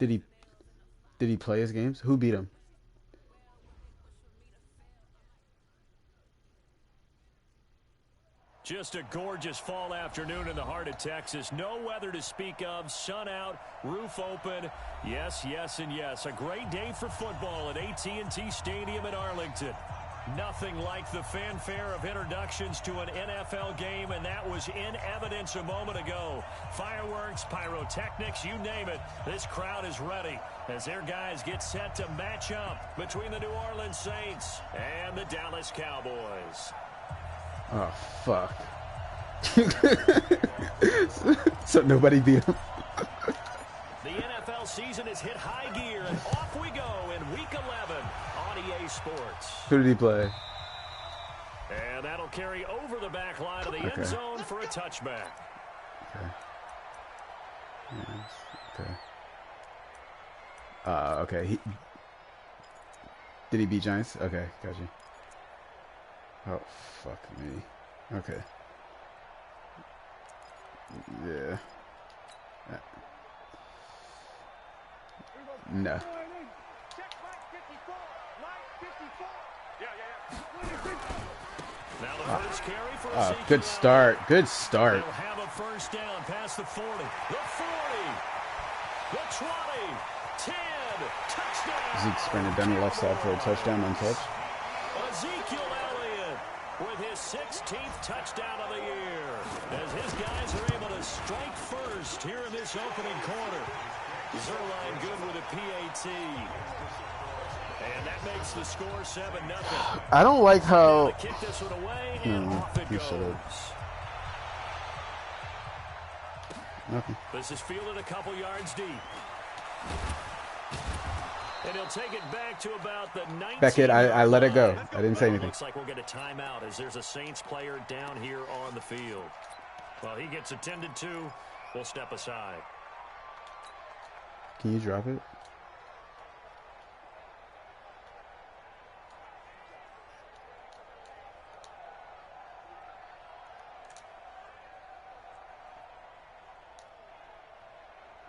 Did he play his games? Who beat him? Just a gorgeous fall afternoon in the heart of Texas. No weather to speak of. Sun out, roof open. Yes, yes, and yes. A great day for football at AT&T Stadium in Arlington. Nothing like the fanfare of introductions to an NFL game, and that was in evidence a moment ago. Fireworks, pyrotechnics, you name it. This crowd is ready as their guys get set to match up between the New Orleans Saints and the Dallas Cowboys. Oh, fuck. So nobody beat him. The NFL season has hit high gear, and off we go in Week 11 on EA Sports. Who did he play? And that'll carry over the back line of the end zone for a touchback. Okay. Yes. Okay. Okay. Did he beat Giants? Okay, got you. Oh, fuck me. Okay. Yeah. No. Now the first carry for good start. Good start. They'll have a first down past the 40. The 40. The 20. 10. Touchdown. Zeke sprinted down the left side for a touchdown, untouched. Ezekiel Elliott with his 16th touchdown of the year as his guys are able to strike first here in this opening quarter. Zerline good with a PAT. And that makes the score 7-0. I don't like how... Kick this one away, and off it goes. Nothing. This is fielded a couple yards deep. And he'll take it back to about the 19. Beckett, I let it go. I didn't say anything. Looks like we'll get a timeout as there's a Saints player down here on the field. Well, he gets attended to. We'll step aside. Can you drop it?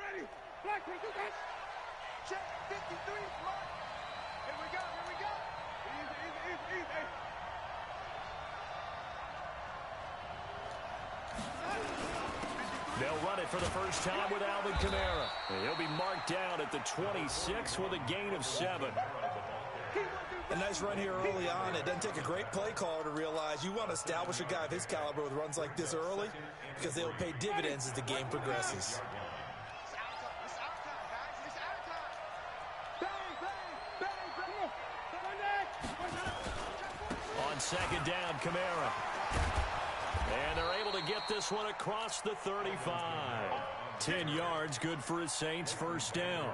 Ready? Black, we do this. Check 53. Mark. Here we go. Here we go. Easy, easy, easy, easy. They'll run it for the first time with Alvin Kamara. And he'll be marked down at the 26 with a gain of 7. A nice run here early on. It doesn't take a great play caller to realize you want to establish a guy of his caliber with runs like this early because they'll pay dividends as the game progresses. On second down, Kamara. And they're able to get this one across the 35. 10 yards, good for his Saints first down.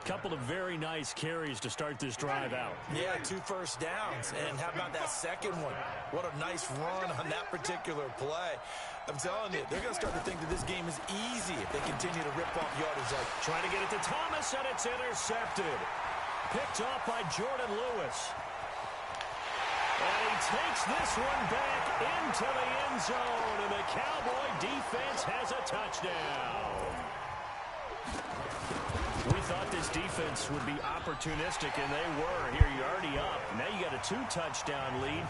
Couple of very nice carries to start this drive out. Yeah, 2 first downs. And how about that second one? What a nice run on that particular play. I'm telling you, they're going to start to think that this game is easy if they continue to rip off yardage. Like trying to get it to Thomas, and it's intercepted. Picked off by Jordan Lewis. And he takes this one back into the end zone, and the Cowboy defense has a touchdown. We thought this defense would be opportunistic, and they were. Here, you're already up. Now you got a 2-touchdown lead.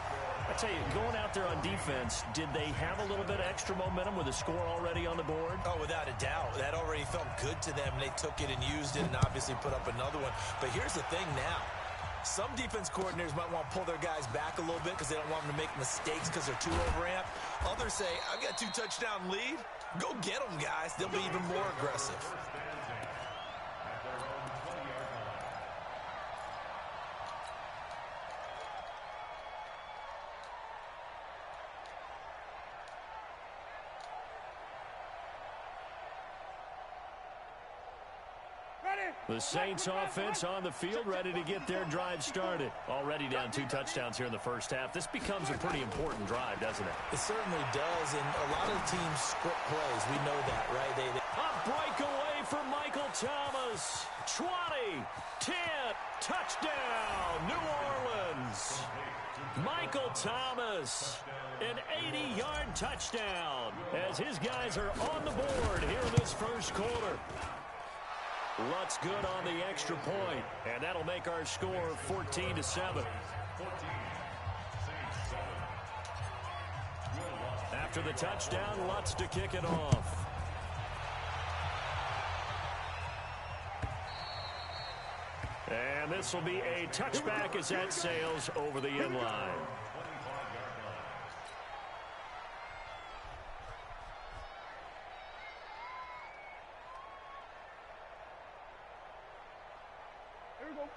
I tell you, going out there on defense, did they have a little bit of extra momentum with a score already on the board? Oh, without a doubt. That already felt good to them. They took it and used it and obviously put up another one. But here's the thing now. Some defense coordinators might want to pull their guys back a little bit because they don't want them to make mistakes because they're too overamped. Others say, I've got a 2-touchdown lead. Go get them, guys. They'll be even more aggressive. The Saints offense on the field, ready to get their drive started. Already down 2 touchdowns here in the first half. This becomes a pretty important drive, doesn't it? It certainly does, and a lot of teams script plays. We know that, right? A breakaway for Michael Thomas. 20, 10, touchdown, New Orleans. Michael Thomas, an 80-yard touchdown as his guys are on the board here in this first quarter. Lutz good on the extra point, and that'll make our score 14-7. After the touchdown, Lutz to kick it off. And this will be a touchback as that sails over the end line.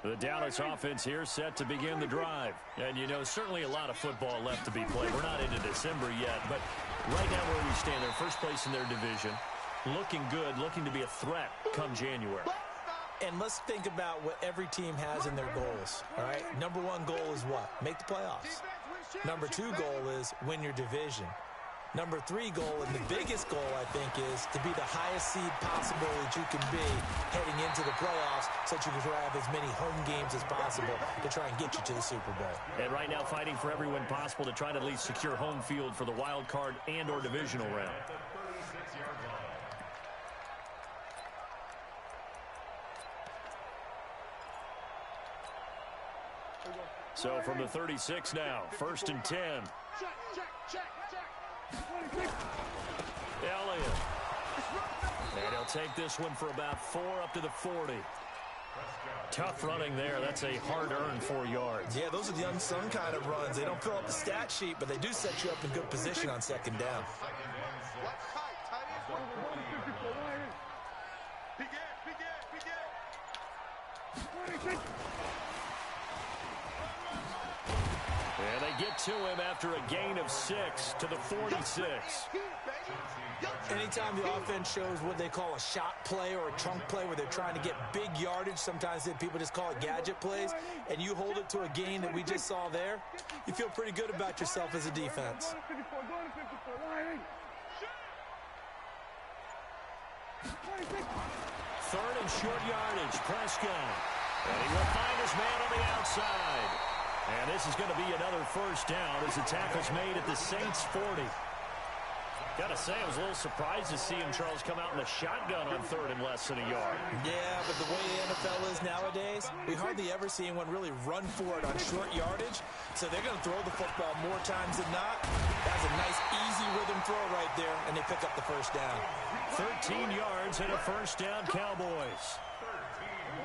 The Dallas offense here set to begin the drive. And, you know, certainly a lot of football left to be played. We're not into December yet, but right now where we stand, they're first place in their division. Looking good, looking to be a threat come January. And let's think about what every team has in their goals, all right? Number one goal is what? Make the playoffs. Number two goal is win your division. Number three goal, and the biggest goal, I think, is to be the highest seed possible that you can be heading into the playoffs so that you can have as many home games as possible to try and get you to the Super Bowl. And right now fighting for every win possible to try to at least secure home field for the wild card and or divisional round. So from the 36 now, 1st and 10. Elliott. And he'll take this one for about 4 up to the 40. Tough running there. That's a hard-earned 4 yards. Yeah, those are the unsung kind of runs. They don't fill up the stat sheet, but they do set you up in good position on second down. And they get to him after a gain of 6 to the 46. Anytime the offense shows what they call a shot play or a trunk play where they're trying to get big yardage, sometimes people just call it gadget plays, and you hold it to a gain that we just saw there, you feel pretty good about yourself as a defense. 3rd and short yardage, Prescott. And he will find his man on the outside. And this is going to be another first down as the tackle's made at the Saints 40. Got to say, I was a little surprised to see him, Charles, come out in the shotgun on 3rd and less than a yard. Yeah, but the way the NFL is nowadays, we hardly ever see anyone really run for it on short yardage. So they're going to throw the football more times than not. That's a nice, easy rhythm throw right there, and they pick up the first down. 13 yards and a first down, Cowboys.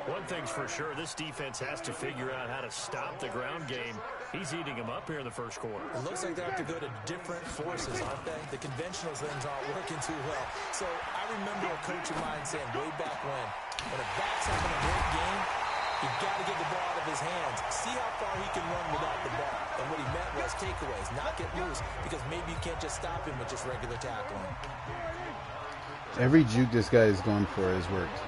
One thing's for sure, this defense has to figure out how to stop the ground game. He's eating them up here in the first quarter. It looks like they have to go to different forces, aren't they? The conventional things aren't working too well. So I remember a coach of mine saying way back when a back's having a great game, you got to get the ball out of his hands. See how far he can run without the ball. And what he meant was takeaways, not get loose, because maybe you can't just stop him with just regular tackling. Every juke this guy is going for has worked.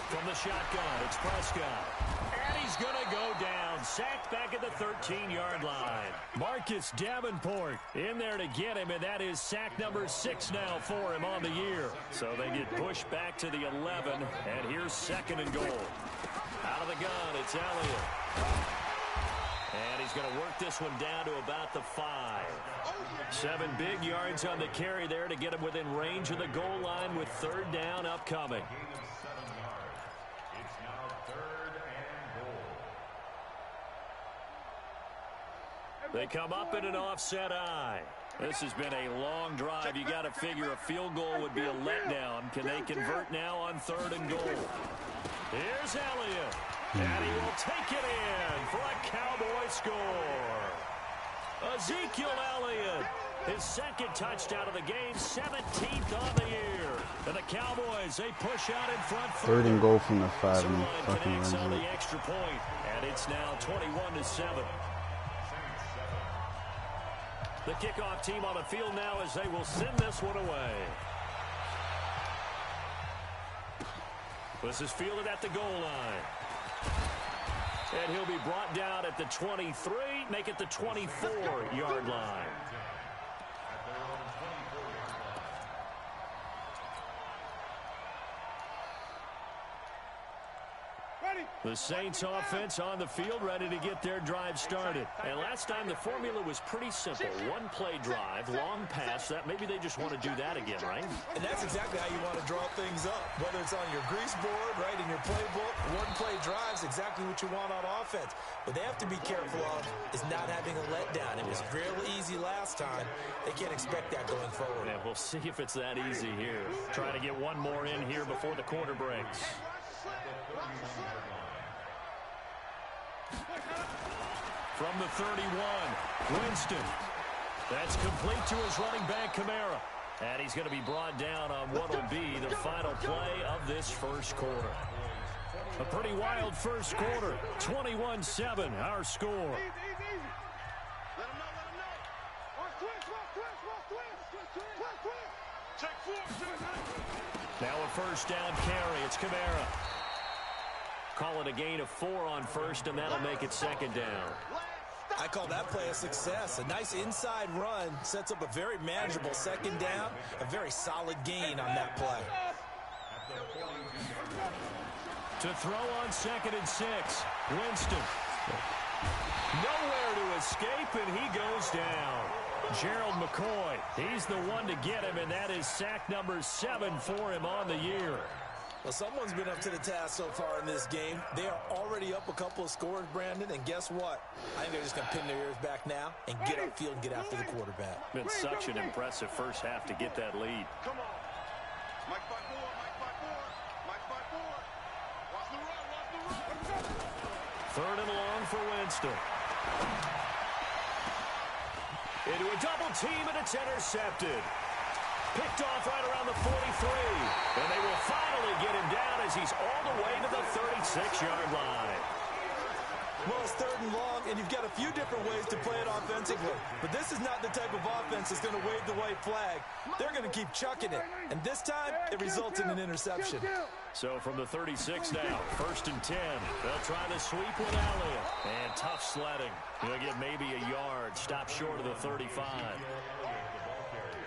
From the shotgun, it's Prescott. And he's going to go down. Sacked back at the 13-yard line. Marcus Davenport in there to get him, and that is sack number 6 now for him on the year. So they get pushed back to the 11, and here's 2nd and goal. Out of the gun, it's Elliott. And he's going to work this one down to about the 5. 7 big yards on the carry there to get him within range of the goal line with 3rd down upcoming. They come up in an offset eye. This has been a long drive. You got to figure a field goal would be a letdown. Can they convert now on 3rd and goal? Here's Elliott. And he will take it in for a Cowboy score. Ezekiel Elliott, his 2nd touchdown of the game, 17th on the year. And the Cowboys, they push out in front. 3rd and goal from the 5 and Zerline fucking connects on runs the it. extra point, and it's now 21-7. The kickoff team on the field now as they will send this one away. This is fielded at the goal line. And he'll be brought down at the 23, make it the 24-yard line. Ready? The Saints offense on the field, ready to get their drive started. And last time the formula was pretty simple. One play drive, long pass. That maybe they just want to do that again, right? And that's exactly how you want to draw things up. Whether it's on your grease board, right, in your playbook, one play drive is exactly what you want on offense. What they have to be careful of is not having a letdown. It was real easy last time. They can't expect that going forward. And we'll see if it's that easy here. Trying to get one more in here before the quarter breaks. From the 31, Winston. That's complete to his running back, Kamara. And he's going to be brought down on what will be the final play of this first quarter. A pretty wild first quarter. 21-7, our score. Easy, easy, easy. Let him know. Watch twist. Check four. Now a first down carry. It's Kamara. Call it a gain of 4 on first, and that'll make it second down. I call that play a success. A nice inside run sets up a very manageable second down. A very solid gain on that play. To throw on 2nd and 6, Winston. Nowhere to escape, and he goes down. Gerald McCoy, he's the one to get him, and that is sack number 7 for him on the year. Well, someone's been up to the task so far in this game. They are already up a couple of scores, Brandon, and guess what? I think they're just going to pin their ears back now and get upfield and get after the quarterback. Been such an impressive first half to get that lead. Come on. Mike 5-4. Watch the run. 3rd and long for Winston. Into a double team, and it's intercepted. Picked off right around the 43. And they will finally get him down as he's all the way to the 36-yard line. Well, it's 3rd and long, and you've got a few different ways to play it offensively. But this is not the type of offense that's going to wave the white flag. They're going to keep chucking it. And this time, it results in an interception. So from the 36 now, 1st and 10. They'll try the sweep with Elliott. And tough sledding. He'll get maybe a yard. Stop short of the 35.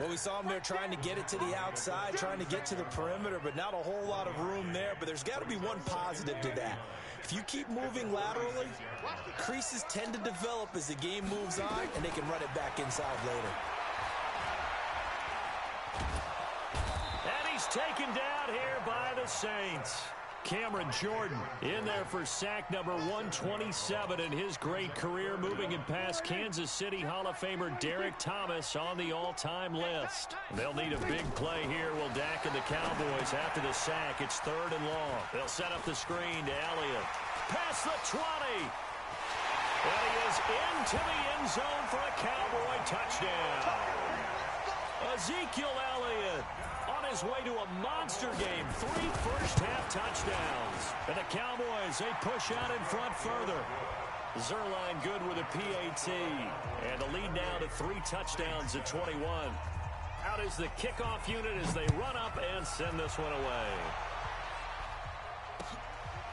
Well, we saw him there trying to get it to the outside, trying to get to the perimeter, but not a whole lot of room there. But there's got to be one positive to that. If you keep moving laterally, creases tend to develop as the game moves on, and they can run it back inside later. And he's taken down here by the Saints. Cameron Jordan in there for sack number 127 in his great career, moving it past Kansas City Hall of Famer Derek Thomas on the all-time list. They'll need a big play here. Will Dak and the Cowboys after the sack. It's 3rd and long. They'll set up the screen to Elliott. Past the 20. And he is into the end zone for a Cowboy touchdown. Ezekiel Elliott on his way to a monster game. 3 first-half touchdowns. And the Cowboys, they push out in front further. Zerline good with a PAT. And the lead now to 3 touchdowns at 21. Out is the kickoff unit as they run up and send this one away.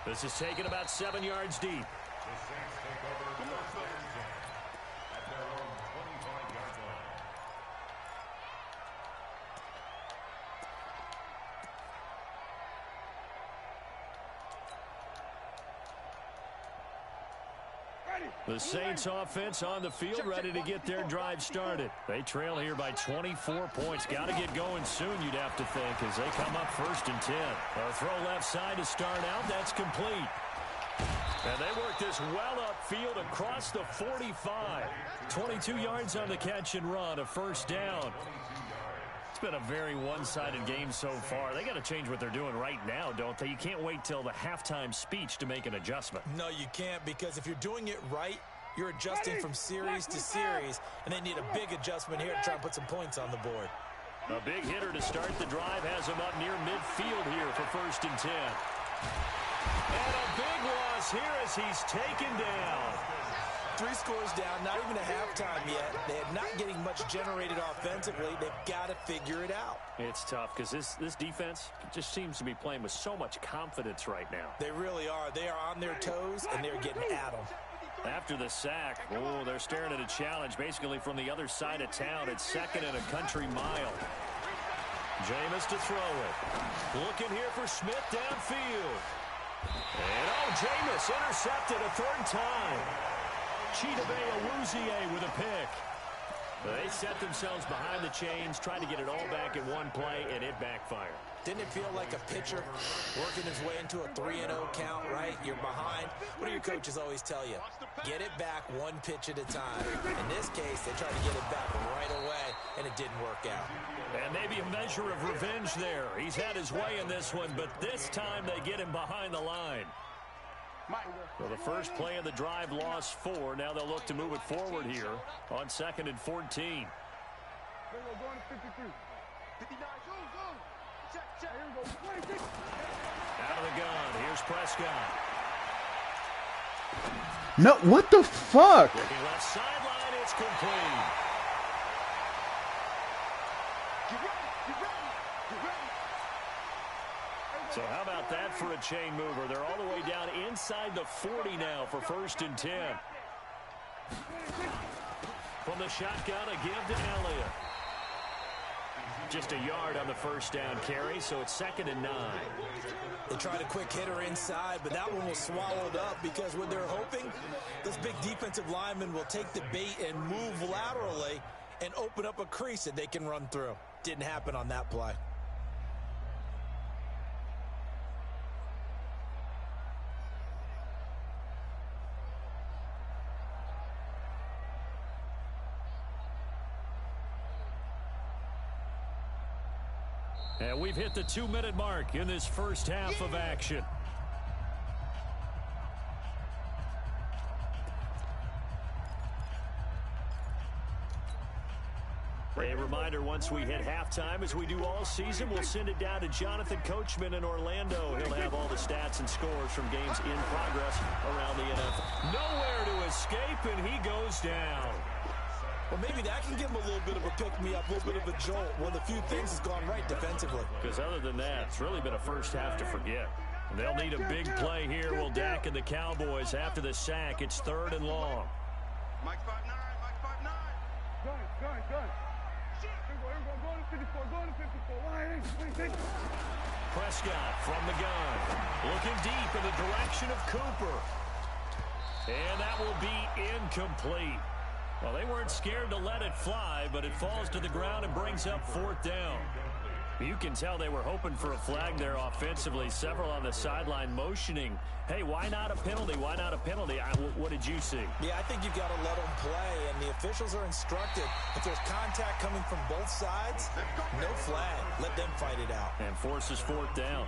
This is taken about 7 yards deep. The Saints offense on the field, ready to get their drive started. They trail here by 24 points. Got to get going soon, you'd have to think, as they come up 1st and 10. A throw left side to start out. That's complete. And they work this well upfield across the 45. 22 yards on the catch and run, a first down. It's been a very one-sided game so far. They got to change what they're doing right now, don't they? You can't wait till the halftime speech to make an adjustment. No, you can't, because if you're doing it right, you're adjusting from series to series, and they need a big adjustment here to try and put some points on the board. A big hitter to start the drive has him up near midfield here for 1st and 10. And a big loss here as he's taken down. 3 scores down, not even a halftime yet. They're not getting much generated offensively. They've got to figure it out. It's tough because this defense just seems to be playing with so much confidence right now. They really are. They are on their toes, and they're getting at them. After the sack, they're staring at a challenge basically from the other side of town. It's 2nd and a country mile. Jameis to throw it. Looking here for Smith downfield. And Jameis intercepted a third time. Chidobe Awuzie with a pick. They set themselves behind the chains, trying to get it all back in one play, and it backfired. Didn't it feel like a pitcher working his way into a 3-0 count, right? You're behind. What do your coaches always tell you? Get it back one pitch at a time. In this case, they tried to get it back right away, and it didn't work out. And maybe a measure of revenge there. He's had his way in this one, but this time they get him behind the line. So the first play of the drive lost 4. Now they'll look to move it forward here on 2nd and 14. Out of the gun. Here's Prescott. No, what the fuck? Looking left sideline. It's complete. So how about that for a chain mover? They're all the way down inside the 40 now for 1st and 10. From the shotgun, a give to Elliott. Just a yard on the first down carry, so it's 2nd and 9. They tried a quick hitter inside, but that one was swallowed up because what they're hoping, this big defensive lineman will take the bait and move laterally and open up a crease that they can run through. Didn't happen on that play. And we've hit the 2-minute mark in this first half of action. A reminder, once we hit halftime, as we do all season, we'll send it down to Jonathan Coachman in Orlando. He'll have all the stats and scores from games in progress around the NFL. Nowhere to escape, and he goes down. Well, maybe that can give him a little bit of a pick-me-up, a little bit of a jolt. One of the few things has gone right defensively. Because other than that, it's really been a first half to forget. They'll need a big play here. Will Dak and the Cowboys after the sack. It's 3rd and long. Mike 5'9", Mike 5'9". Gun. Go to 54, go to 54. Prescott from the gun. Looking deep in the direction of Cooper. And that will be incomplete. Well, they weren't scared to let it fly, but it falls to the ground and brings up 4th down. You can tell they were hoping for a flag there offensively. Several on the sideline motioning, hey, why not a penalty? Why not a penalty? What did you see? Yeah, I think you've got to let them play, and the officials are instructed. If there's contact coming from both sides, no flag. Let them fight it out. And forces 4th down.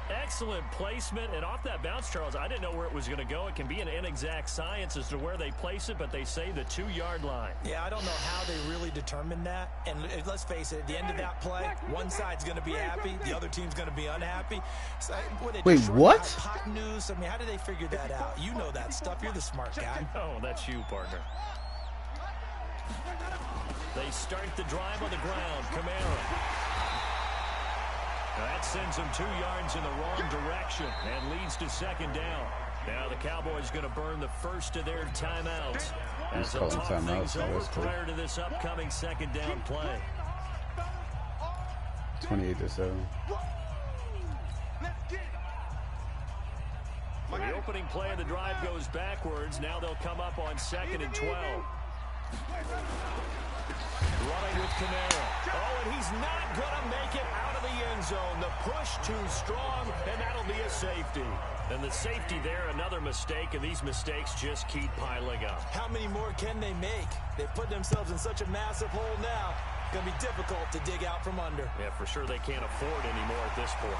Excellent placement, and off that bounce, Charles, I didn't know where it was going to go. It can be an inexact science as to where they place it, but they say the 2-yard line. Yeah, I don't know how they really determined that. And let's face it, at the end of that play, one side's going to be happy, the other team's going to be unhappy. So, wait, what? Hypotenuse? I mean, how did they figure that out? You know that stuff. You're the smart guy. Oh, that's you, partner. They start the drive on the ground. Kamara. That sends them 2 yards in the wrong direction and leads to 2nd down. Now the Cowboys going to burn the first of their timeouts as they'll talk things over prior to this upcoming 2nd down play. 28-7. The opening play of the drive goes backwards. Now they'll come up on 2nd and 12. Running with Kamara. Oh, and he's not going to make it out of the end zone. The push too strong, and that'll be a safety. And the safety there, another mistake, and these mistakes just keep piling up. How many more can they make? They've put themselves in such a massive hole now. It's going to be difficult to dig out from under. Yeah, for sure they can't afford anymore at this point.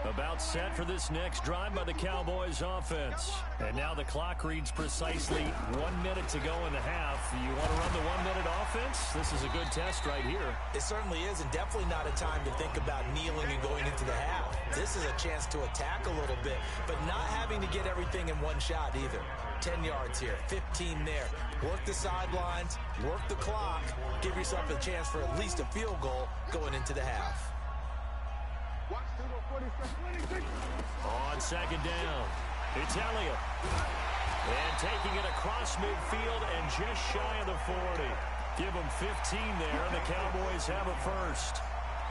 About set for this next drive by the Cowboys offense. And now the clock reads precisely 1 minute to go in the half. You want to run the 1 minute offense? This is a good test right here. It certainly is, and definitely not a time to think about kneeling and going into the half. This is a chance to attack a little bit, but not having to get everything in one shot either. 10 yards here, 15 there. Work the sidelines, work the clock, give yourself a chance for at least a field goal going into the half. On 2nd down, it's Elliott. And taking it across midfield and just shy of the 40. Give them 15 there, and the Cowboys have it first.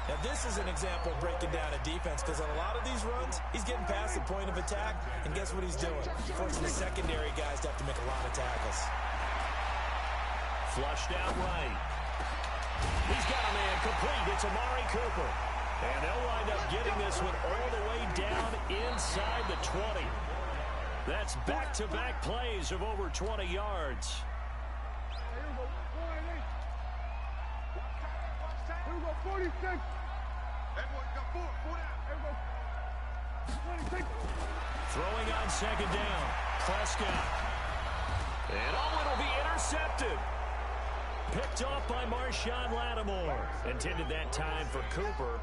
Now, this is an example of breaking down a defense, because on a lot of these runs, he's getting past the point of attack, and guess what he's doing? Forcing the secondary guys to have to make a lot of tackles. Flushed out right. He's got a man complete. It's Amari Cooper. And they'll wind up getting this one all the way down inside the 20. That's back-to-back plays of over 20 yards. Here we go, 46. Everyone got 4 down. Here we go. 26. Throwing on second down. Prescott. And it'll be intercepted. Picked off by Marshawn Lattimore. Intended that time for Cooper.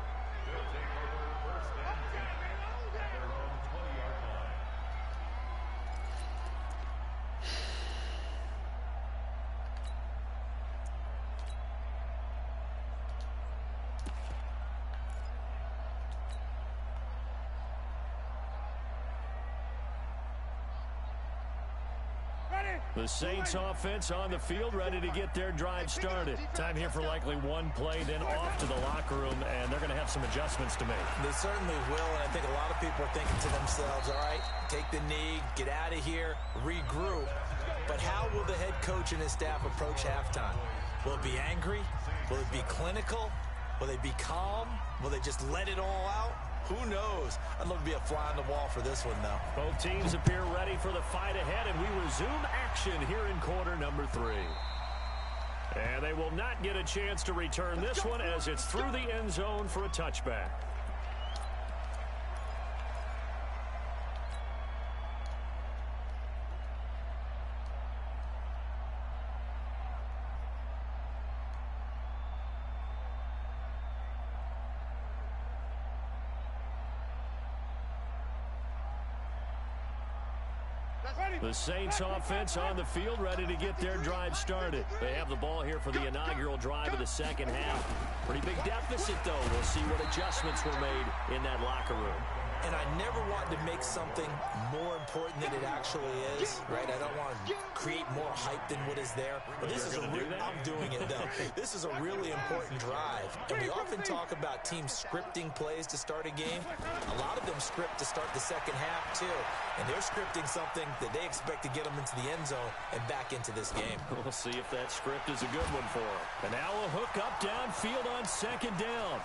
The Saints offense on the field, ready to get their drive started. Time here for likely one play, then off to the locker room, and they're going to have some adjustments to make. They certainly will, and I think a lot of people are thinking to themselves, all right, take the knee, get out of here, regroup. But how will the head coach and his staff approach halftime? Will it be angry? Will it be clinical? Will they be calm? Will they just let it all out? Who knows? I'd love to be a fly on the wall for this one, though. Both teams appear ready for the fight ahead, and we resume action here in quarter number 3. And they will not get a chance to return this one as it's through the end zone for a touchback. The Saints offense on the field, ready to get their drive started. They have the ball here for the inaugural drive of the second half. Pretty big deficit, though. We'll see what adjustments were made in that locker room. And I never want to make something more important than it actually is, right? I don't want to create more hype than what is there. But this is I'm doing it, though. This is a really important drive. And we often talk about teams scripting plays to start a game. A lot of them script to start the second half, too. And they're scripting something that they expect to get them into the end zone and back into this game. We'll see if that script is a good one for them. And now a hook up downfield on second down.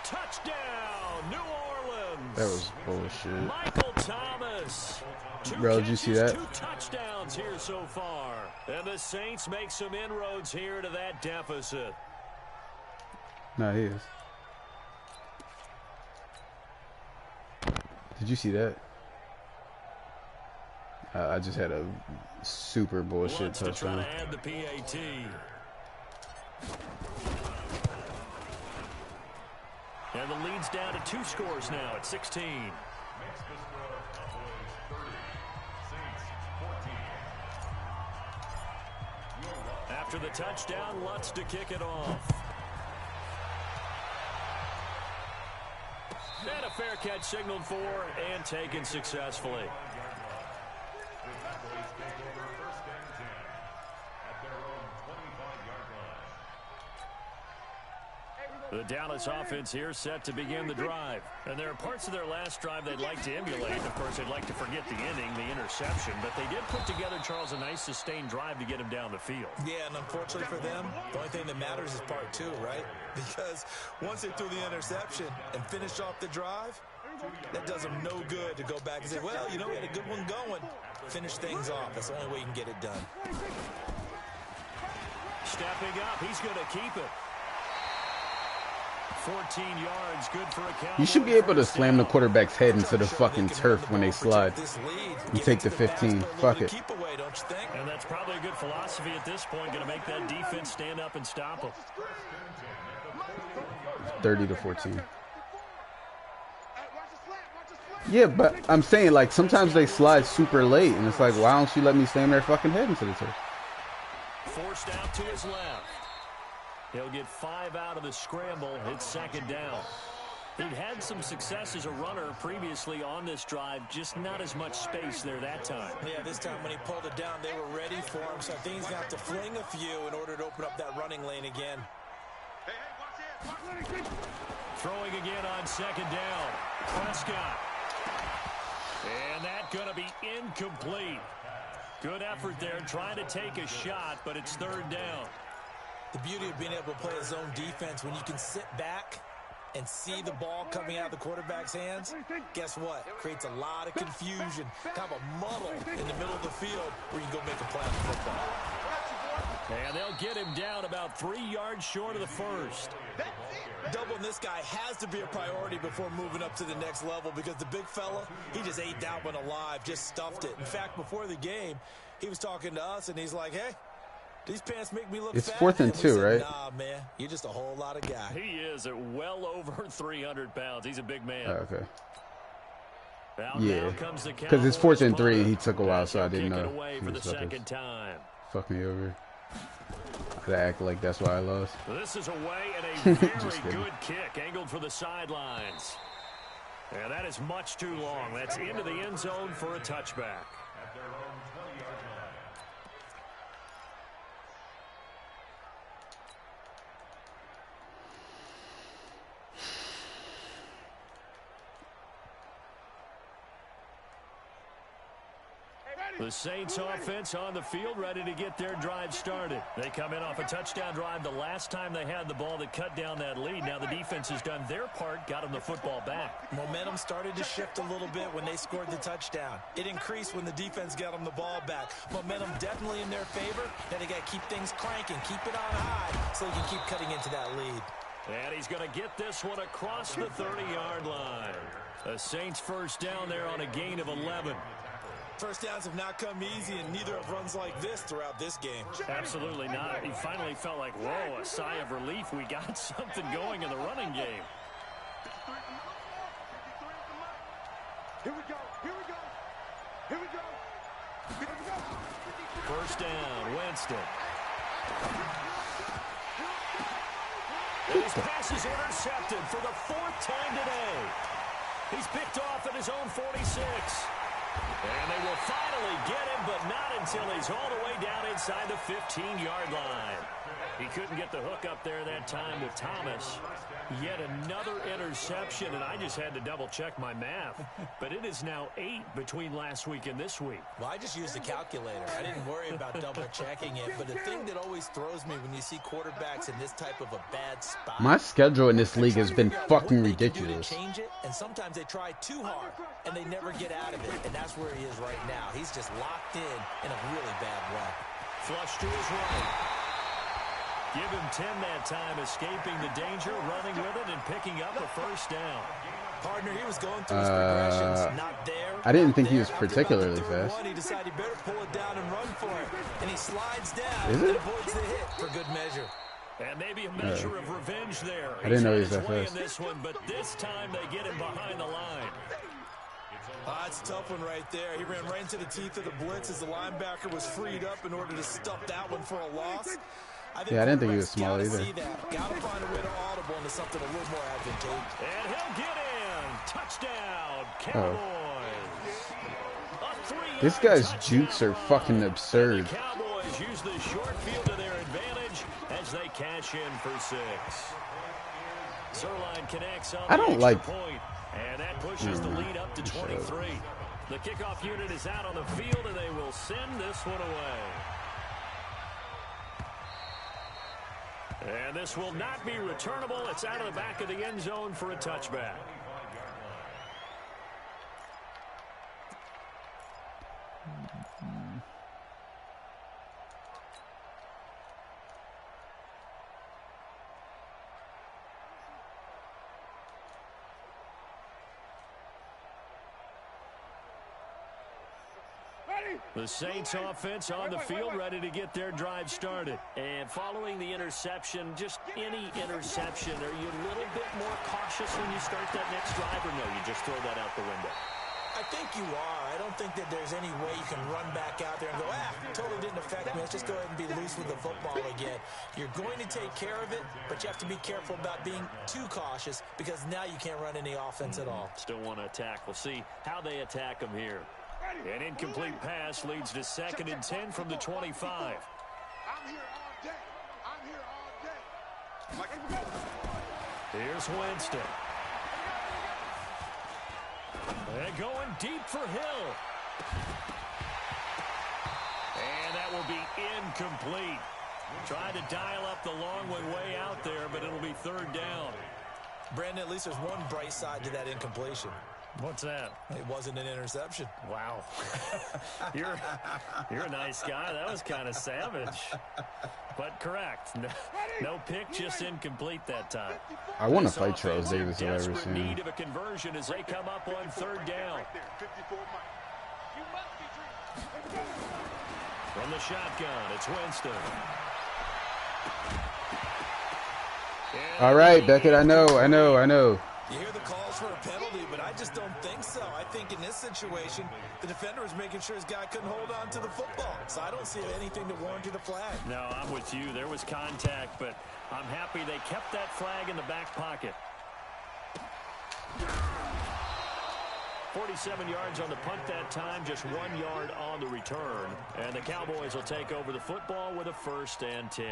Touchdown, New Orleans. That was bullshit. Michael Thomas. Bro, did you see that? 2 touchdowns here so far. And the Saints make some inroads here to that deficit. No, he is. Did you see that? I just had a super bullshit touchdown. To try to add the PAT. And the lead's down to 2 scores now at 16. After the touchdown, Lutz to kick it off. And a fair catch signaled for and taken successfully. The Dallas offense here set to begin the drive. And there are parts of their last drive they'd like to emulate. Of course, they'd like to forget the ending, the interception. But they did put together, Charles, a nice sustained drive to get him down the field. Yeah, and unfortunately for them, the only thing that matters is part 2, right? Because once they threw the interception and finished off the drive, that does them no good to go back and say, well, you know, we had a good one going. Finish things off. That's the only way you can get it done. Stepping up, he's going to keep it. 14 yards, good for a Cowboy. You should be able to slam the quarterback's head into the fucking turf when they slide. You take the 15. Fuck it. And that's probably a good philosophy at this point. Going to make that defense stand up and stop them. 30-14. Yeah, but I'm saying, like, sometimes they slide super late, and it's like, why don't you let me slam their fucking head into the turf? Forced out to his left. He'll get 5 out of the scramble. It's second down. He'd had some success as a runner previously on this drive, just not as much space there that time. Yeah, this time when he pulled it down, they were ready for him, so I think he's going to have to fling a few in order to open up that running lane again. Hey, watch this. Throwing again on second down. Prescott. And that going to be incomplete. Good effort there, trying to take a shot, but it's third down. The beauty of being able to play a zone defense, when you can sit back and see the ball coming out of the quarterback's hands, guess what? Creates a lot of confusion, kind of a muddle in the middle of the field where you can go make a play on the football. And they'll get him down about 3 yards short of the first. Doubling this guy has to be a priority before moving up to the next level, because the big fella, he just ate that one alive, just stuffed it. In fact, before the game, he was talking to us, and he's like, hey, these pants make me look It's fat. 4th and 2, said, right? Nah, man, you're just a whole lot of guy. He is at well over 300 pounds. He's a big man. Oh, okay. Yeah, because it's 4th and 3, and he took a while, so I didn't know. Away for the second time. Fuck me over. I act like that's why I lost. This is away and a very good kick, angled for the sidelines. And that is much too long. That's into the end zone for a touchback. The Saints offense on the field, ready to get their drive started. They come in off a touchdown drive the last time they had the ball that cut down that lead. Now the defense has done their part, got them the football back. Momentum started to shift a little bit when they scored the touchdown. It increased when the defense got them the ball back. Momentum definitely in their favor. Now they got to keep things cranking, keep it on high so they can keep cutting into that lead. And he's going to get this one across the 30-yard line. The Saints first down there on a gain of 11. First downs have not come easy, and neither have runs like this throughout this game. Absolutely not. He finally felt like, whoa, a sigh of relief. We got something going in the running game. Here we go. Here we go. Here we go. Here we go. First down, Winston. And his pass is intercepted for the 4th time today. He's picked off at his own 46. And they will finally get him, but not until he's all the way down inside the 15-yard line. He couldn't get the hook up there that time with Thomas. Yet another interception, and I just had to double-check my math. But it is now 8 between last week and this week. Well, I just used a calculator. I didn't worry about double-checking it. But the thing that always throws me when you see quarterbacks in this type of a bad spot... My schedule in this league has been fucking ridiculous. Change it, and sometimes they try too hard, and they never get out of it. And that's where he is right now. He's just locked in a really bad run. Flush to his right. Give him 10 that time, escaping the danger, running with it, and picking up a first down. Partner, he was going through his progressions. Not there. I didn't think he was particularly fast. He decided he better pull it down and run for it. And he slides down and avoids the hit for good measure. And maybe a measure of revenge there. I didn't know he was that fast. In this one, but this time they get him behind the line. It's a tough one right there. He ran right into the teeth of the blitz as the linebacker was freed up in order to stuff that one for a loss. I didn't think he was small either. Got to find a way to audible into something a little more advantageous. And he'll get in. Touchdown, Cowboys. This guy's jukes are fucking absurd. The Cowboys use the short field to their advantage as they cash in for 6. Zuerlein connects on the extra point, and that pushes the lead up to 23. The kickoff unit is out on the field, and they will send this one away. And this will not be returnable. It's out of the back of the end zone for a touchback. The Saints offense on the field, ready to get their drive started. And following the interception, just any interception, are you a little bit more cautious when you start that next drive, or no, you just throw that out the window? I think you are. I don't think that there's any way you can run back out there and go, totally didn't affect me. Let's just go ahead and be loose with the football again. You're going to take care of it, but you have to be careful about being too cautious because now you can't run any offense at all. Still want to attack. We'll see how they attack them here. An incomplete pass leads to 2nd and 10 from the 25. I'm here all day. I'm here all day. Here's Winston. And going deep for Hill. And that will be incomplete. Trying to dial up the long one way out there, but it'll be 3rd down. Brandon, at least there's one bright side to that incompletion. What's that? It wasn't an interception. Wow. You're a nice guy. That was kind of savage. But correct. No pick, just incomplete that time. I want to fight Charles Davis if I ever Desperate seen him. need of a conversion as they come up on 3rd down. From the shotgun, it's Winston. All right, Beckett, I know. You hear the calls for a penalty, but I just don't think so. I think in this situation, the defender was making sure his guy couldn't hold on to the football. So I don't see anything that warranted a flag. No, I'm with you. There was contact, but I'm happy they kept that flag in the back pocket. 47 yards on the punt that time, just 1 yard on the return. And the Cowboys will take over the football with a 1st and 10.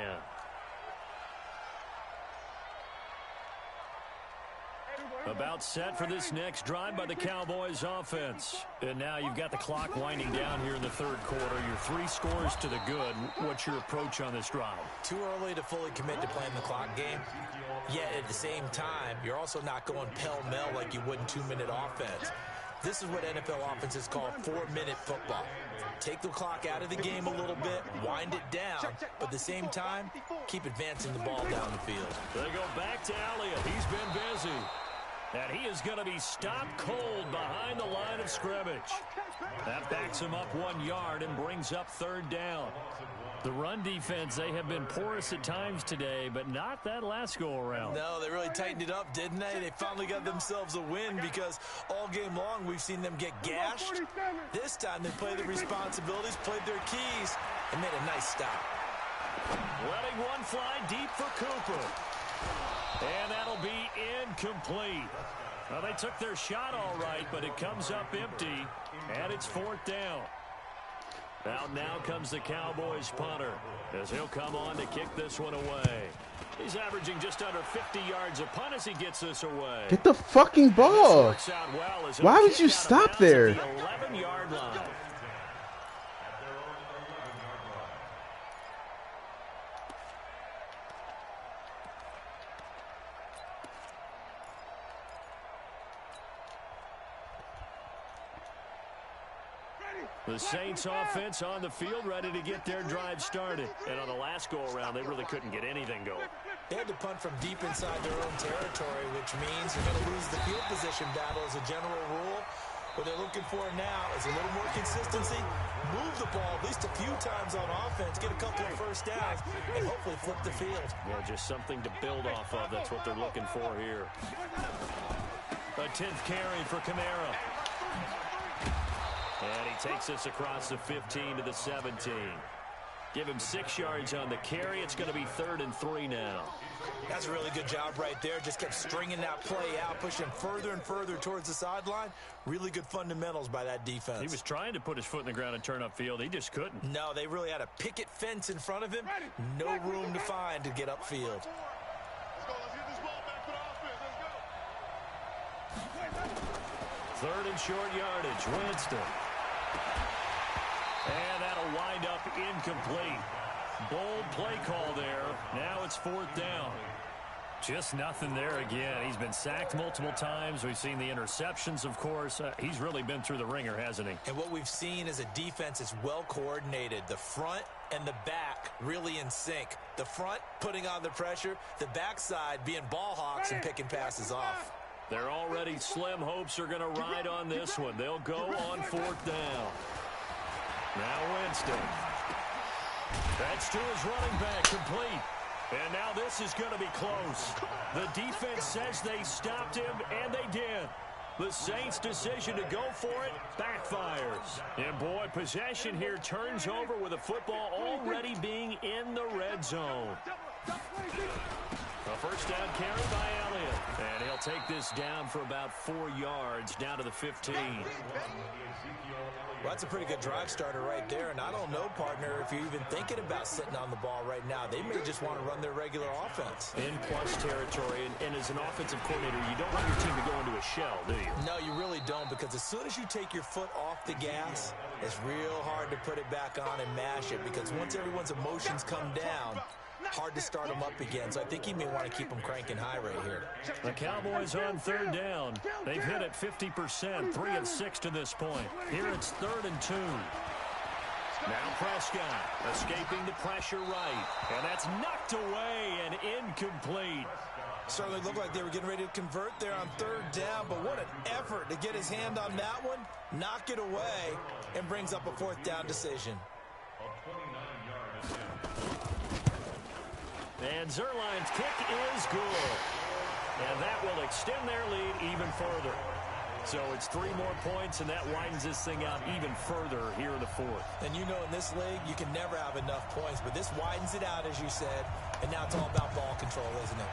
About set for this next drive by the Cowboys offense. And now you've got the clock winding down here in the 3rd quarter. You're 3 scores to the good. What's your approach on this drive? Too early to fully commit to playing the clock game. Yet at the same time, you're also not going pell-mell like you would in 2-minute offense. This is what NFL offenses call 4-minute football. Take the clock out of the game a little bit, wind it down, but at the same time, keep advancing the ball down the field. They go back to Elliott. He's been busy. And he is going to be stopped cold behind the line of scrimmage. That backs him up 1 yard and brings up 3rd down. The run defense, they have been porous at times today, but not that last go-around. No, they really tightened it up, didn't they? They finally got themselves a win because all game long we've seen them get gashed. This time they played their responsibilities, played their keys, and made a nice stop. Letting one fly deep for Cooper. And that'll be incomplete. Well, they took their shot all right, but it comes up empty, and it's 4th down. Out now comes the Cowboys punter as he'll come on to kick this one away. He's averaging just under 50 yards a punt as he gets this away. Get the fucking ball. Why would you stop there? 11-yard line. The Saints offense on the field ready to get their drive started. And on the last go-around, they really couldn't get anything going. They had to punt from deep inside their own territory, which means you're going to lose the field position battle as a general rule. What they're looking for now is a little more consistency, move the ball at least a few times on offense, get a couple of 1st downs, and hopefully flip the field. Yeah, just something to build off of. That's what they're looking for here. A 10th carry for Kamara. And he takes us across the 15 to the 17. Give him 6 yards on the carry. It's going to be 3rd and 3 now. That's a really good job right there. Just kept stringing that play out, pushing further and further towards the sideline. Really good fundamentals by that defense. He was trying to put his foot in the ground and turn upfield. He just couldn't. No, they really had a picket fence in front of him. No room to find to get upfield. Let's get this ball back for the offense. Let's go. 3rd and short yardage. Winston. And that'll wind up incomplete. Bold play call there. Now it's 4th down. Just nothing there again. He's been sacked multiple times. We've seen the interceptions, of course. He's really been through the ringer, hasn't he? And what we've seen is a defense that's well coordinated. The front and the back really in sync. The front putting on the pressure. The backside being ball hawks and picking passes off. Their already slim hopes are going to ride on this one. They'll go on 4th down. Now Winston. That's to his running back, complete. And now this is going to be close. The defense says they stopped him, and they did. The Saints' decision to go for it backfires. And boy, possession here turns over with the football already being in the red zone. A first down carry by Elliott. And he'll take this down for about 4 yards, down to the 15. Well, that's a pretty good drive starter right there. And I don't know, partner, if you're even thinking about sitting on the ball right now. They may just want to run their regular offense. In plus territory, and as an offensive coordinator, you don't want your team to go into a shell, do you? No, you really don't, because as soon as you take your foot off the gas, it's real hard to put it back on and mash it, because once everyone's emotions come down, hard to start them up again. So I think he may want to keep them cranking high right here. The Cowboys on third down. They've hit it 50%, 3 of 6 to this point. Here it's 3rd and 2. Now Prescott escaping the pressure right. And that's knocked away and incomplete. Certainly looked like they were getting ready to convert there on 3rd down, but what an effort to get his hand on that one, knock it away, and brings up a 4th down decision. And Zuerlein's kick is good. And that will extend their lead even further. So it's 3 more points, and that widens this thing out even further here in the 4th. And you know in this league, you can never have enough points, but this widens it out, as you said, and now it's all about ball control, isn't it?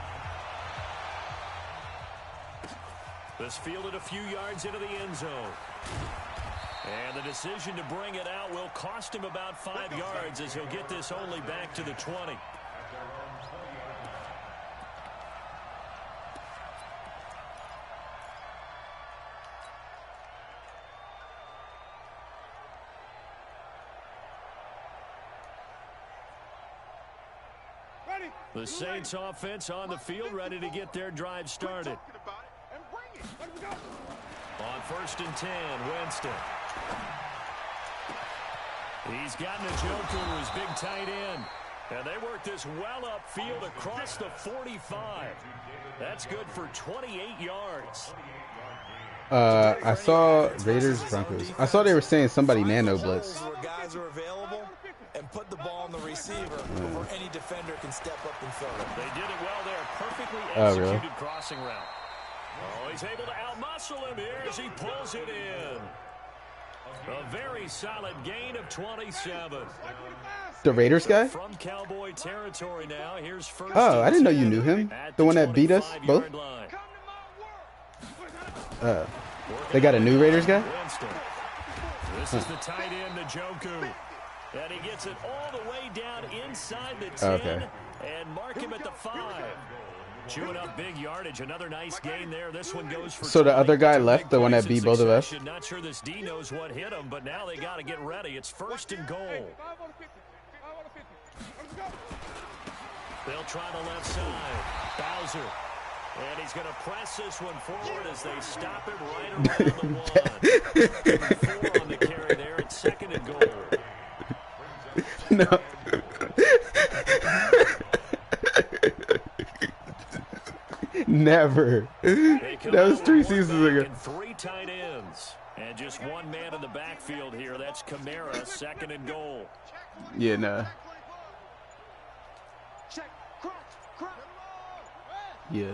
This fielded a few yards into the end zone. And the decision to bring it out will cost him about 5 yards as he'll get this only back to the 20. The Saints offense on the field, ready to get their drive started. On 1st and 10, Winston. He's got Njoku, his big tight end. And they work this well upfield across the 45. That's good for 28 yards. I saw Raiders Broncos. I saw they were saying somebody nano blitz. Where guys are available and put the ball on the receiver before any defender can step up and throw it. They did it well there. Perfectly really? executed crossing route. Oh, he's able to outmuscle him here as he pulls it in. A very solid gain of 27. The Raiders guy? From Cowboy territory now. Here's first. Oh, I didn't know you knew him. The one that beat us both? They got a new Raiders guy? Winston. This is the tight end, Njoku. And he gets it all the way down inside the 10 and mark him at the 5. Chewing up big yardage. Another nice gain there. This one goes for So the other guy left, the one that beat both of us? Not sure this D knows what hit him, but now they got to get ready. It's 1st and goal. They'll try the left side. Bowser. And he's going to press this one forward as they stop him right around the 1. 4 on the carry there. It's 2nd and goal. No. Never. That was 3 seasons ago. 3 tight ends. And just 1 man in the backfield here. That's Kamara, 2nd and goal. Yeah, nah. Yeah.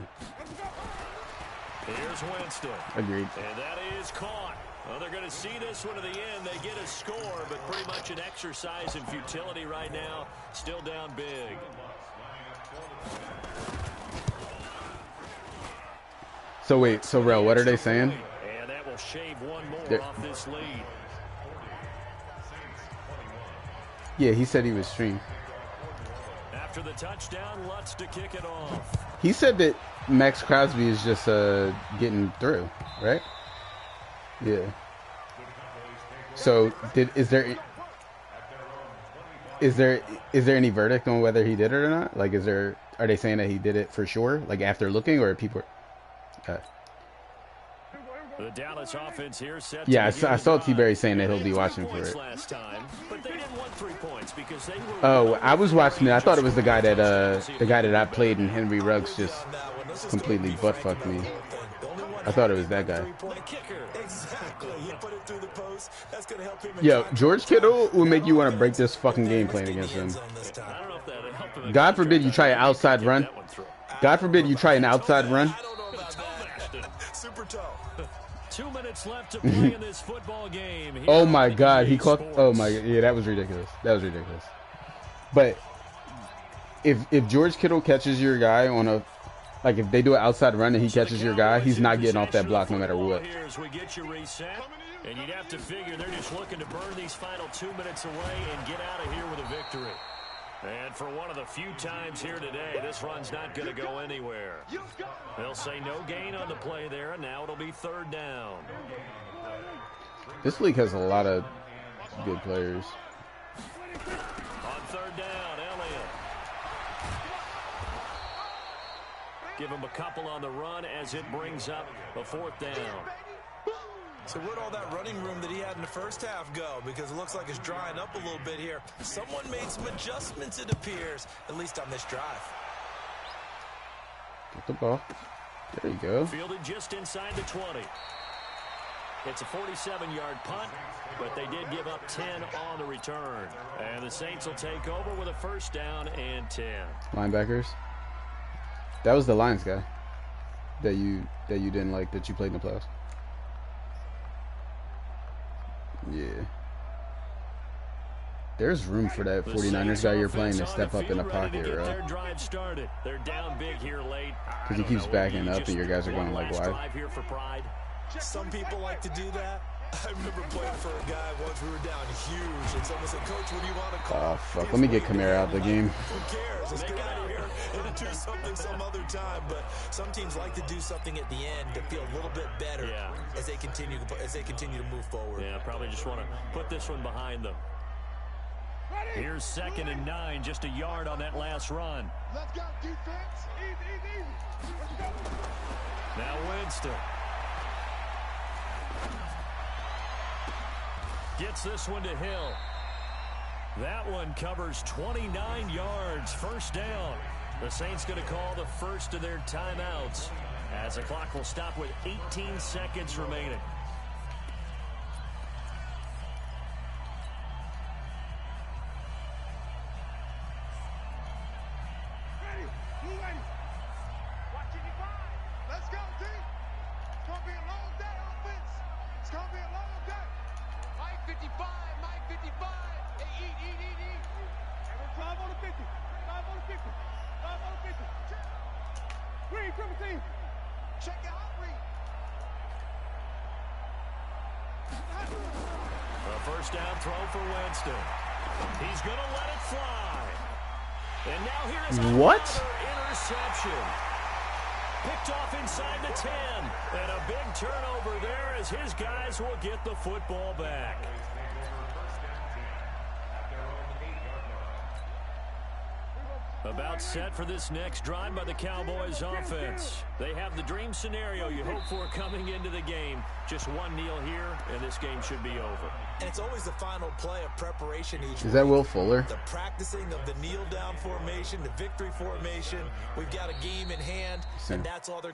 Here's Winston. Agreed. And that is caught. Well, they're going to see this one to the end. They get a score, but pretty much an exercise in futility right now. Still down big. So wait, so Rel, what are they saying? And that will shave 1 more off this lead. Yeah, he said he was streamed. After the touchdown, Lutz to kick it off. He said that Max Crosby is just getting through, right? Yeah. So is there any verdict on whether he did it or not? Like, are they saying that he did it for sure? Like after looking, or people? The Dallas offense here set. Yeah, I saw T-Berry saying that he'll be watching for it. Last time, but they didn't want 3 points because they were. Oh, I was watching it. I thought it was the guy that I played in Henry Ruggs just completely butt fucked me. I thought it was that guy. Yo, George Kittle will make you want to break this fucking game playing against him. God forbid you try an outside run. God forbid you try an outside run. Super toe. 2 minutes left to play in this football game. Oh my God, he caught. Oh my, yeah, that was ridiculous. That was ridiculous. But if George Kittle catches your guy on a, like if they do an outside run and he catches your guy, he's not getting off that block no matter what. And you'd have to figure they're just looking to burn these final 2 minutes away and get out of here with a victory. And for one of the few times here today, this run's not going to go anywhere. They'll say no gain on the play there, and now it'll be 3rd down. This league has a lot of good players. On 3rd down, Elliott. Give him a couple on the run as it brings up a 4th down. So where'd all that running room that he had in the first half go? Because it looks like it's drying up a little bit here. Someone made some adjustments, it appears, at least on this drive. Get the ball. There you go. Fielded just inside the 20. It's a 47-yard punt, but they did give up 10 on the return. And the Saints will take over with a 1st down and 10. Linebackers. That was the Lions guy that you didn't like, that you played in the playoffs. Yeah. There's room for that 49ers guy you're playing to step up in the pocket, bro. They're down big here late. Because he keeps backing up and your guys are going like wide. Some people like to do that. I remember playing for a guy once. We were down huge, and someone said, "Coach, what do you want to call?" Oh fuck! Let me get Kamara out of the game. Who cares? Let's get out of here and do something some other time. But some teams like to do something at the end to feel a little bit better as they continue to move forward. Yeah, probably just want to put this one behind them. Here's 2nd and 9, just a yard on that last run. Let's go, defense. Easy. Let's go. Now Winston. Gets this one to Hill. That one covers 29 yards. 1st down. The Saints going to call the first of their timeouts as the clock will stop with 18 seconds remaining. Ready. You ready? Watching you five. Let's go, D. It's going to be a long day, offense. It's going to be a long day. Mike 55. Hey, eat. And we'll drive on the 50. Drive on the 50. Drive on the 50. Reed, triple team. Check it out, Reed. A 1st down throw for Winston. He's going to let it fly. And now here is what? Interception. Picked off inside the 10. And a big turnover there as his guys will get the football back. About set for this next drive by the Cowboys offense. They have the dream scenario you hope for coming into the game. Just one kneel here, and this game should be over. And it's always the final play of preparation each week. Is that Will Fuller? The practicing of the kneel-down formation, the victory formation. We've got a game in hand, and that's all they're